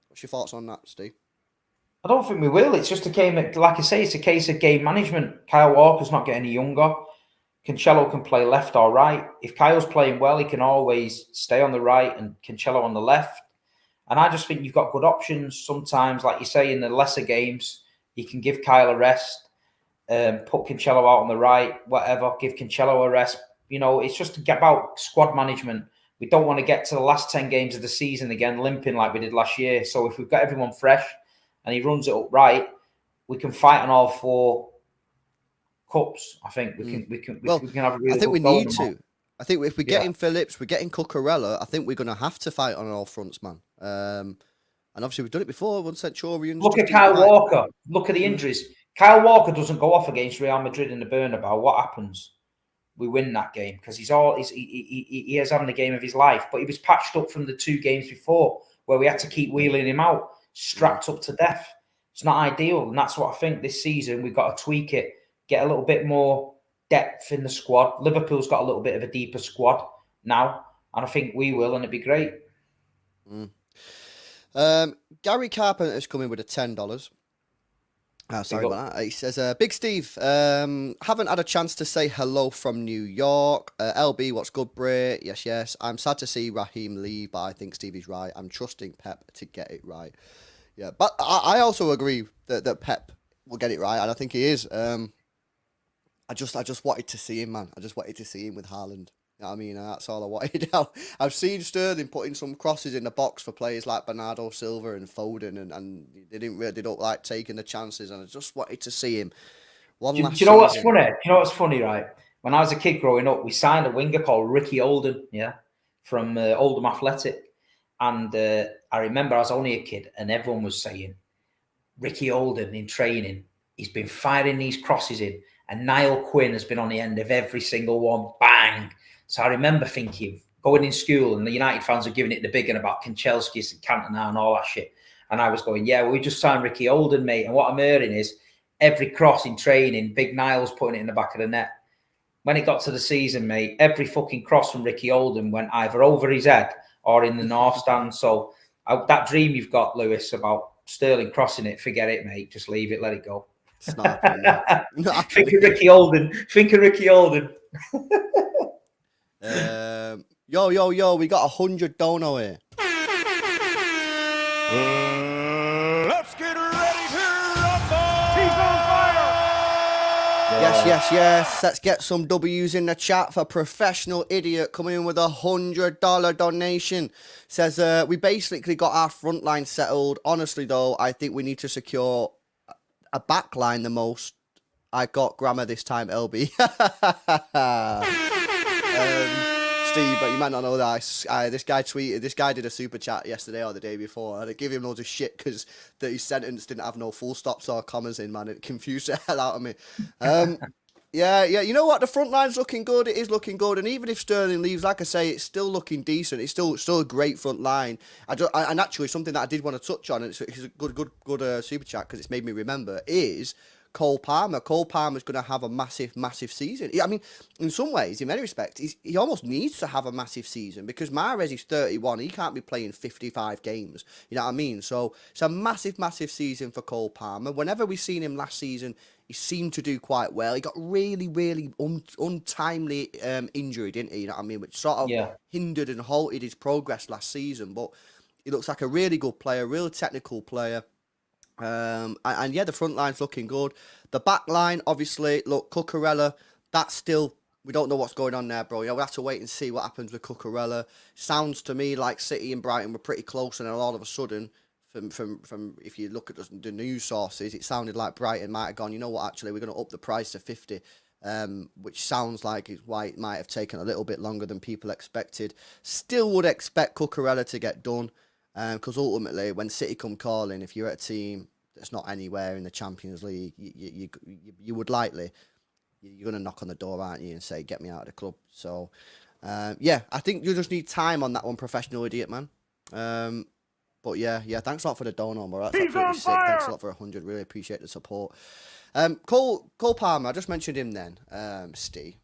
What's your thoughts on that, Steve?
I don't think we will. It's just a game, like I say, it's a case of game management. Kyle Walker's not getting any younger. Cancelo can play left or right. If Kyle's playing well, he can always stay on the right and Cancelo on the left. And I just think you've got good options sometimes, like you say, in the lesser games. You can give Kyle a rest, put Cancelo out on the right, whatever, give Cancelo a rest. You know, it's just about squad management. We don't want to get to the last 10 games of the season again limping like we did last year. So if we've got everyone fresh and he runs it up right, we can fight on all 4 cups. I think we can have a really
I think
good
we
go
need to. I think if we're getting Phillips, we're getting Cucurella, I think we're going to have to fight on all fronts, man. And obviously we've done it before. One Centurions.
Look at Kyle Walker. Look at the injuries. Kyle Walker doesn't go off against Real Madrid in the Bernabeu. What happens? We win that game because he is having the game of his life. But he was patched up from the 2 games before where we had to keep wheeling him out, strapped up to death. It's not ideal, and that's what I think this season we've got to tweak it, get a little bit more depth in the squad. Liverpool's got a little bit of a deeper squad now, and I think we will, and it'd be great.
Gary Carpenter's coming with a $10. Sorry about that. He says, Big Steve, haven't had a chance to say hello from New York. LB, what's good, Bray? Yes. I'm sad to see Raheem leave, but I think Stevie's right. I'm trusting Pep to get it right. Yeah, but I also agree that Pep will get it right, and I think he is. I just wanted to see him, man. I just wanted to see him with Haaland. You know what I mean? That's all I wanted. I've seen Sterling putting some crosses in the box for players like Bernardo Silva and Foden, and they don't like taking the chances, and I just wanted to see him.
Do you know what's funny? You know what's funny, right? When I was a kid growing up, we signed a winger called Ricky Olden, from Oldham Athletic. And I remember I was only a kid and everyone was saying, Ricky Olden in training, he's been firing these crosses in, and Niall Quinn has been on the end of every single one. Bang! So I remember thinking, going in school, and the United fans were giving it the big one about Kanchelskis and Cantona and all that shit. And I was going, we just signed Ricky Olden, mate. And what I'm hearing is every cross in training, Big Niall's putting it in the back of the net. When it got to the season, mate, every fucking cross from Ricky Olden went either over his head or in the north stand. So that dream you've got, Lewis, about Sterling crossing it, forget it, mate. Just leave it, let it go.
It's not happening.
Think of Ricky Olden.
Yo, we got 100 dono here.
Let's get ready to rumble! He's on fire!
Yes. Let's get some W's in the chat for Professional Idiot coming in with $100 donation. Says, we basically got our front line settled. Honestly, though, I think we need to secure a back line the most. I got grammar this time, LB. Steve, but you might not know that. This guy did a super chat yesterday or the day before, and I gave him loads of shit because his sentence didn't have no full stops or commas in, man. It confused the hell out of me. Yeah. You know what? The front line's looking good. It is looking good, and even if Sterling leaves, like I say, it's still looking decent. It's still a great front line. And actually, something that I did want to touch on, and it's a good super chat because it's made me remember, is Cole Palmer. Cole Palmer's going to have a massive season. I mean, in some ways, in many respects, he almost needs to have a massive season because Mahrez is 31. He can't be playing 55 games. You know what I mean? So it's a massive season for Cole Palmer. Whenever we've seen him last season, he seemed to do quite well. He got really untimely injury, didn't he? You know what I mean? Which sort of hindered and halted his progress last season. But he looks like a really good player, real technical player. And the front line's looking good. The back line, obviously, look, Cucurella, that's still, we don't know what's going on there, bro. We'll have to wait and see what happens with Cucurella. Sounds to me like City and Brighton were pretty close, and then all of a sudden, from if you look at the news sources, it sounded like Brighton might have gone, you know what, actually, we're going to up the price to 50, which sounds like it's why it might have taken a little bit longer than people expected. Still would expect Cucurella to get done. Because ultimately, when City come calling, if you're at a team that's not anywhere in the Champions League, you would likely, you're going to knock on the door, aren't you, and say, get me out of the club. So, I think you just need time on that one, Professional Idiot, man. But thanks a lot for the donor, bro. That's absolutely sick. Thanks a lot for 100. Really appreciate the support. Cole Palmer, I just mentioned him then, Steve.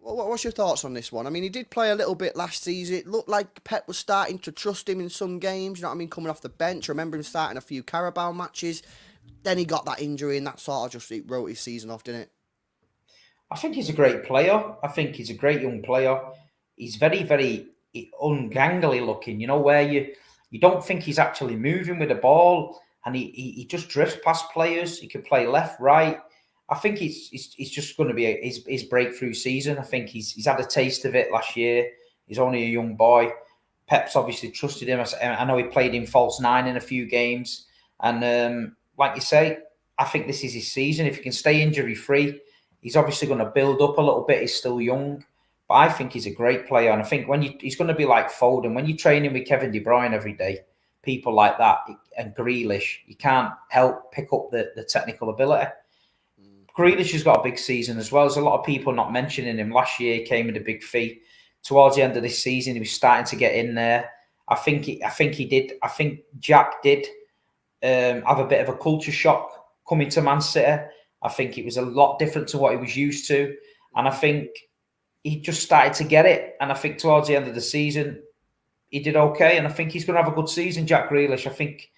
What's your thoughts on this one? I mean, he did play a little bit last season. It looked like Pep was starting to trust him in some games, you know what I mean, coming off the bench. I remember him starting a few Carabao matches. Then he got that injury, and that sort of just wrote his season off, didn't it?
I think he's a great player. I think he's a great young player. He's very, very ungangly looking, where you don't think he's actually moving with the ball. and he just drifts past players. He can play left, right. I think it's just going to be his breakthrough season. I think he's had a taste of it last year. He's only a young boy. Pep's obviously trusted him. I know he played in false nine in a few games. And like you say, I think this is his season. If he can stay injury free, he's obviously going to build up a little bit. He's still young. But I think he's a great player. And I think he's going to be like Foden. When you're training with Kevin De Bruyne every day, people like that, and Grealish, you can't help pick up the technical ability. Grealish has got a big season as well. There's a lot of people not mentioning him. Last year, he came with a big fee. Towards the end of this season, he was starting to get in there. I think he did. I think Jack did have a bit of a culture shock coming to Man City. I think it was a lot different to what he was used to. And I think he just started to get it. And I think towards the end of the season, he did okay. And I think he's going to have a good season, Jack Grealish. I think,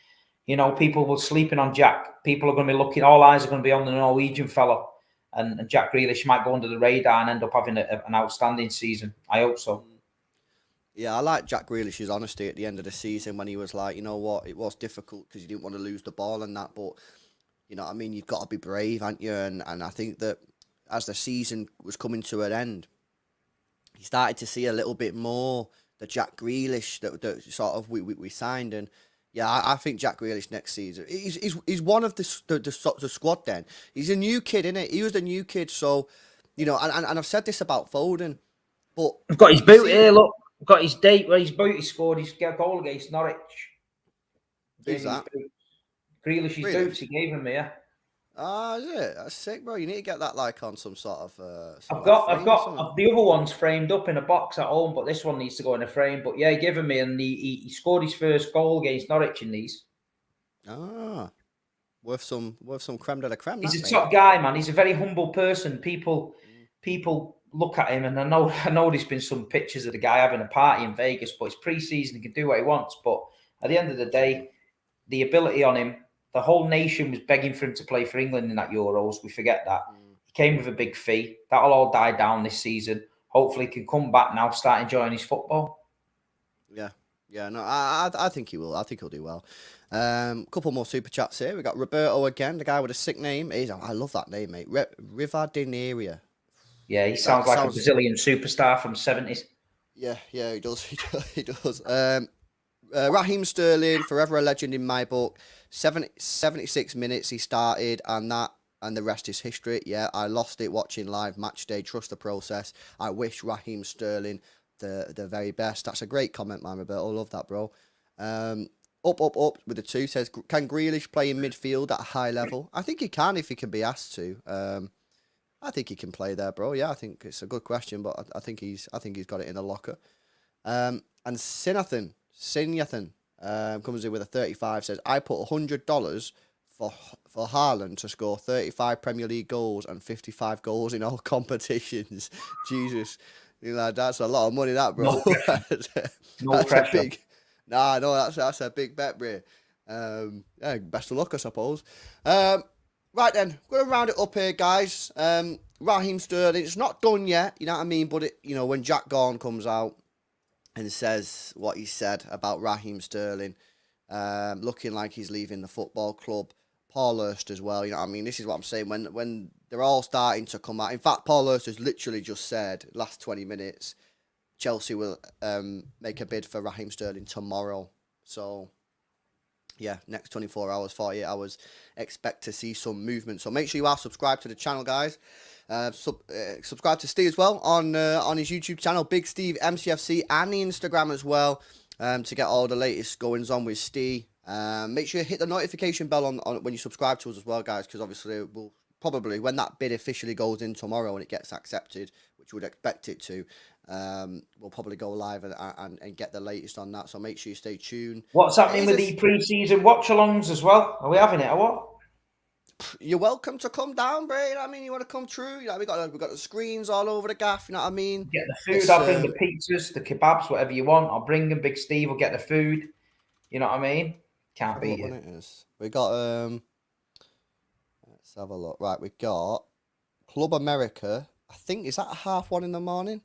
people were sleeping on Jack. People are going to be looking, all eyes are going to be on the Norwegian fella. And Jack Grealish might go under the radar and end up having an outstanding season. I hope so.
Yeah, I like Jack Grealish's honesty at the end of the season when he was like, you know what, it was difficult because you didn't want to lose the ball and that, but, you know what I mean, you've got to be brave, haven't you? And I think that as the season was coming to an end, he started to see a little bit more the Jack Grealish that sort of we signed. And yeah, I think Jack Grealish next season, he's one of the squad then. He's a new kid, innit? He was the new kid, so, and I've said this about Foden, but...
I've got his boot here, look. I've got his date where his boot he scored his goal against Norwich.
Who's that?
Grealish's boots, he gave him me, yeah.
Ah, is it? That's sick, bro. You need to get that like on some sort of.
I've got the other ones framed up in a box at home, but this one needs to go in a frame. But yeah, he gave him me, and he scored his first goal against Norwich in these.
Ah, worth some creme de la creme.
He's a top guy, man. He's a very humble person. People look at him, and I know there's been some pictures of the guy having a party in Vegas, but it's pre-season. He can do what he wants. But at the end of the day, the ability on him. The whole nation was begging for him to play for England in that Euros. We forget that. He came with a big fee. That'll all die down this season. Hopefully he can come back now, start enjoying his football.
Yeah. No, I think he will. I think he'll do well. Couple more super chats here. We got Roberto again, the guy with a sick name. I love that name, mate. Rivadinheria.
Yeah, he sounds like a Brazilian superstar from the 70s.
Yeah, he does. He does. Raheem Sterling, forever a legend in my book. 76 minutes he started, and the rest is history. Yeah, I lost it watching live match day. Trust the process. I wish Raheem Sterling the very best. That's a great comment, man, Roberto. Love that, bro. Up with the 2 says, can Grealish play in midfield at a high level? I think he can if he can be asked to. I think he can play there, bro. Yeah, I think it's a good question, but I think he's got it in the locker. And Sinathan comes in with a 35, says, I put $100 for Haaland to score 35 Premier League goals and 55 goals in all competitions. Jesus. That's a lot of money, that, bro.
No pressure.
That's a big bet, bro. Yeah, best of luck, I suppose. Right then, we're going to round it up here, guys. Raheem Sterling, it's not done yet, you know what I mean? But, when Jack Gorn comes out and says what he said about Raheem Sterling, looking like he's leaving the football club. Paul Hurst as well, you know what I mean? This is what I'm saying. When they're all starting to come out. In fact, Paul Hurst has literally just said, last 20 minutes, Chelsea will make a bid for Raheem Sterling tomorrow. So, yeah, next 24 hours, 48 hours, expect to see some movement. So make sure you are subscribed to the channel, guys. Subscribe to Steve as well on his YouTube channel, Bigsteve MCFC, and the Instagram as well, to get all the latest goings on with Steve. Make sure you hit the notification bell on when you subscribe to us as well, guys, because obviously we'll probably, when that bid officially goes in tomorrow and it gets accepted, which we'd expect it to, we'll probably go live and get the latest on that. So make sure you stay tuned.
What's happening with the pre-season watch-alongs as well? Are we having it or what?
You're welcome to come down, bro. You know what I mean? You want to come through? We got the screens all over the gaff. You know what I mean?
Get the food. I'll bring the pizzas, the kebabs, whatever you want. I'll bring them. Big Steve will get the food. You know what I mean? Can't beat it.
We got let's have a look. Right, we got Club America. I think is that 1:30 in the morning.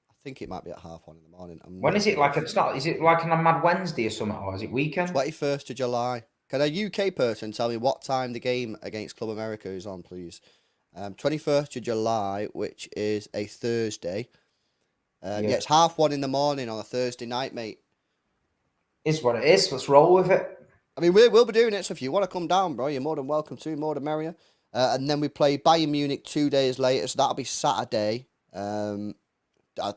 I think it might be at 1:30 in the morning.
When is it? Like it's not. Is it like on a Mad Wednesday or something, or is it weekend?
21st of July. Can a UK person tell me what time the game against Club America is on, please? 21st of July, which is a Thursday. Yeah, it's 1:30 in the morning on a Thursday night, mate.
Is what it is. Let's roll with it.
I mean, we'll be doing it, so if you want to come down, bro, you're more than welcome to, more the merrier. And then we play Bayern Munich 2 days later, so that'll be Saturday. That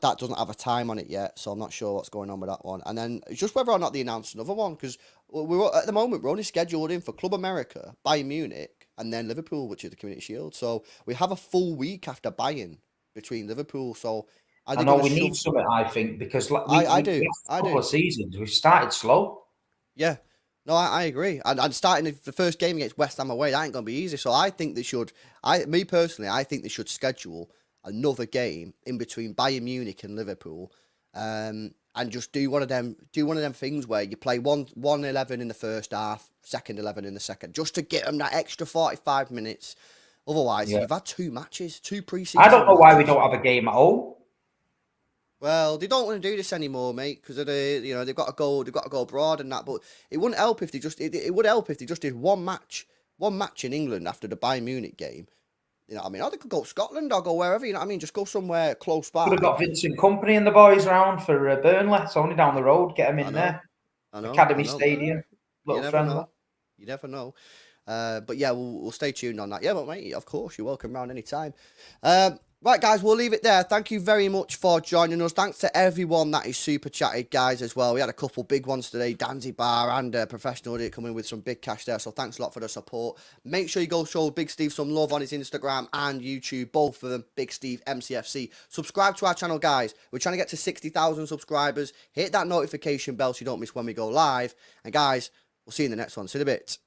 doesn't have a time on it yet, so I'm not sure what's going on with that one. And then it's just whether or not they announce another one, because at the moment we're only scheduled in for Club America, Bayern Munich, and then Liverpool, which is the Community Shield. So we have a full week after Bayern between Liverpool. So
I know we need something, I think, because
I do.
A couple of seasons we've started slow.
Yeah. No, I agree. And starting the first game against West Ham away, that ain't going to be easy. So I think they should, I think they should schedule another game in between Bayern Munich and Liverpool, and just do one of them things where you play one 11 in the first half, second 11 in the second, just to get them that extra 45 minutes. Otherwise, you've had two pre-season.
I don't know why we don't have a game at home.
Well, they don't want to do this anymore, mate, because they've got to go abroad and that. But it wouldn't help if they just it would help if they just did one match in England after the Bayern Munich game. You know what I mean? Or they could go to Scotland or go wherever, you know what I mean? Just go somewhere close by.
Could have got Vincent Company and the boys around for Burnley. It's only down the road. Get them in there.
I know.
Academy Stadium.
You never know. You never know. But yeah, we'll stay tuned on that. Yeah, but mate, of course, you're welcome round anytime. Right, guys, we'll leave it there. Thank you very much for joining us. Thanks to everyone that is super chatted, guys, as well. We had a couple big ones today, Danzy Bar and Professional Idiot coming with some big cash there. So thanks a lot for the support. Make sure you go show Big Steve some love on his Instagram and YouTube, both of them, Big Steve MCFC. Subscribe to our channel, guys. We're trying to get to 60,000 subscribers. Hit that notification bell so you don't miss when we go live. And guys, we'll see you in the next one. See you in a bit.